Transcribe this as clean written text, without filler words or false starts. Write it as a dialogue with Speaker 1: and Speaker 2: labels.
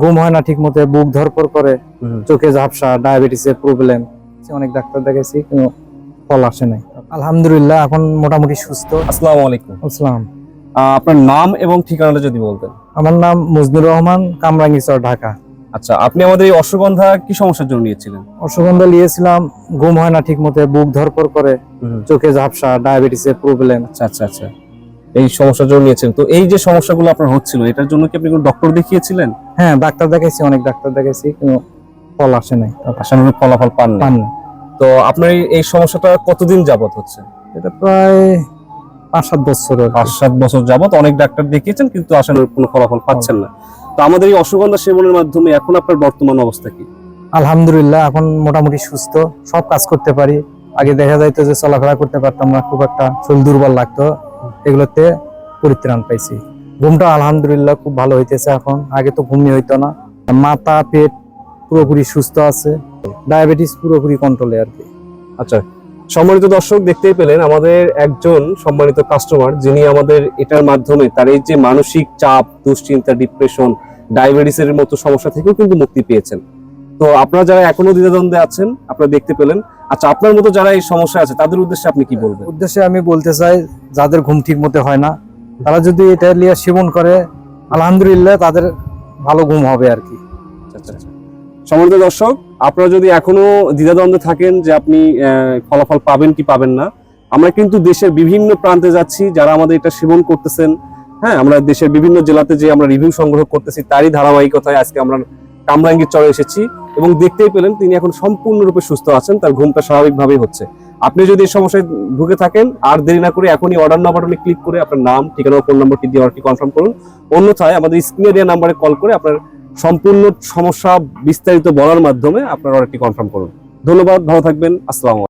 Speaker 1: ঘুম হয় না ঠিক মতো, বুক ধরপড় করে, চোখে ঝাপসা, ডায়াবেটিসের প্রবলেম। অনেক ডাক্তার দেখাইছি, কোনো ফল আসে নাই। আলহামদুলিল্লাহ এখন মোটামুটি সুস্থ।
Speaker 2: আসসালামু আলাইকুম।
Speaker 1: আসসালাম।
Speaker 2: আপনার নাম এবং ঠিকানাটা যদি বলতেন।
Speaker 1: আমার নাম মজনুর রহমান, কামরাঙ্গীচর, ঢাকা।
Speaker 2: আচ্ছা, আপনি আমাদের এই অশ্বগন্ধা কি সমস্যার জন্য নিয়েছিলেন?
Speaker 1: অশ্বগন্ধা নিয়েছিলাম, ঘুম হয় না ঠিক মতো, বুক ধরপড় করে, চোখে ঝাপসা, ডায়াবেটিসের প্রবলেম।
Speaker 2: আচ্ছা আচ্ছা আচ্ছা, এই সমস্যার জন্য নিয়েছেন। তো এই যে সমস্যাগুলো আপনার হচ্ছিল, এটার জন্য কি আপনি কোনো ডক্টর দেখিয়েছিলেন?
Speaker 1: হ্যাঁ, ডাক্তার দেখাইছি, অনেক ডাক্তার দেখাইছি, কোনো ফল আসে নাই।
Speaker 2: আশানুরূপ ফলাফল পান না। তো আপনার এই সমস্যাটা কতদিন যাবত হচ্ছে?
Speaker 1: এটা প্রায় 5-7 বছর।
Speaker 2: 5-7 বছর যাবত অনেক ডাক্তার দেখিয়েছেন, কিন্তু আশানুরূপ কোনো ফলাফল পাচ্ছেন না। তো আমাদের এই অশ্বগন্ধা সেবনের মাধ্যমে এখন আপনার বর্তমান অবস্থা কি?
Speaker 1: আলহামদুলিল্লাহ এখন মোটামুটি সুস্থ, সব কাজ করতে পারি। আগে দেখা যাইতো যে চলাফেরা করতে পারতাম না, খুব একটা শরীর দুর্বল লাগতো, এগুলোতে পরিত্রাণ পাইছি। ঘুমটা আলহামদুলিল্লাহ খুব ভালো হইতেছে এখন, আগে তো ঘুমই হইতো না। মাথা পেট পুরোপুরি সুস্থ আছে, ডায়াবেটিস পুরোপুরি কন্ট্রোলে আর কি।
Speaker 2: আচ্ছা, সম্মানিত দর্শক, দেখতেই পেলেন আমাদের একজন সম্মানিত কাস্টমার, যিনি আমাদের এটার মাধ্যমে তার এই যে মানসিক চাপ, দুশ্চিন্তা, ডিপ্রেশন, ডায়াবেটিসের মতো সমস্যা থেকেও কিন্তু মুক্তি পেয়েছেন। তো আপনারা যারা এখনো দ্বিধাদ্বন্দ্বে আছেন, আপনারা দেখতে পেলেন। আচ্ছা, আপনার মতো যারা এই সমস্যা আছে তাদের উদ্দেশ্যে আপনি কি বলবেন?
Speaker 1: উদ্দেশ্যে আমি বলতে চাই, যাদের ঘুম ঠিক মতো হয় না, তারা যদি এটা নিয়ে সেবন করে, আলহামদুলিল্লাহ তাদের ভালো ঘুম হবে আর কি।
Speaker 2: আচ্ছা, সম্মানিত দর্শক, আপনারা যদি এখনো দ্বিধাদ্বন্দ্বে থাকেন যে আপনি ফলাফল পাবেন কি পাবেন না, আমরা কিন্তু দেশের বিভিন্ন প্রান্তে যাচ্ছি, যারা আমাদের এটা সেবন করতেছেন। হ্যাঁ, আমরা দেশের বিভিন্ন জেলাতে যে আমরা রিভিউ সংগ্রহ করতেছি, তারই ধারাবাহিকতায় আজকে আমরা কামরাঙ্গীরচরে এসেছি এবং দেখতেই পেলেন তিনি এখন সম্পূর্ণরূপে সুস্থ আছেন, তার ঘুমটা স্বাভাবিকভাবেই হচ্ছে। আপনি যদি এই সমস্যায় ভুগে থাকেন, আর দেরি না করে এখনই অর্ডার নাও বাটনে ক্লিক করে আপনার নাম, ঠিকানা, ফোন নম্বরটি দিয়ে অর্ডারটি কনফার্ম করুন। অন্যথায় আমাদের স্ক্রিনে দেওয়া নাম্বারে কল করে আপনার সম্পূর্ণ সমস্যা বিস্তারিত বলার মাধ্যমে আপনার অর্ডারটি কনফার্ম করুন। ধন্যবাদ, ভালো থাকবেন, আসসালামু আলাইকুম।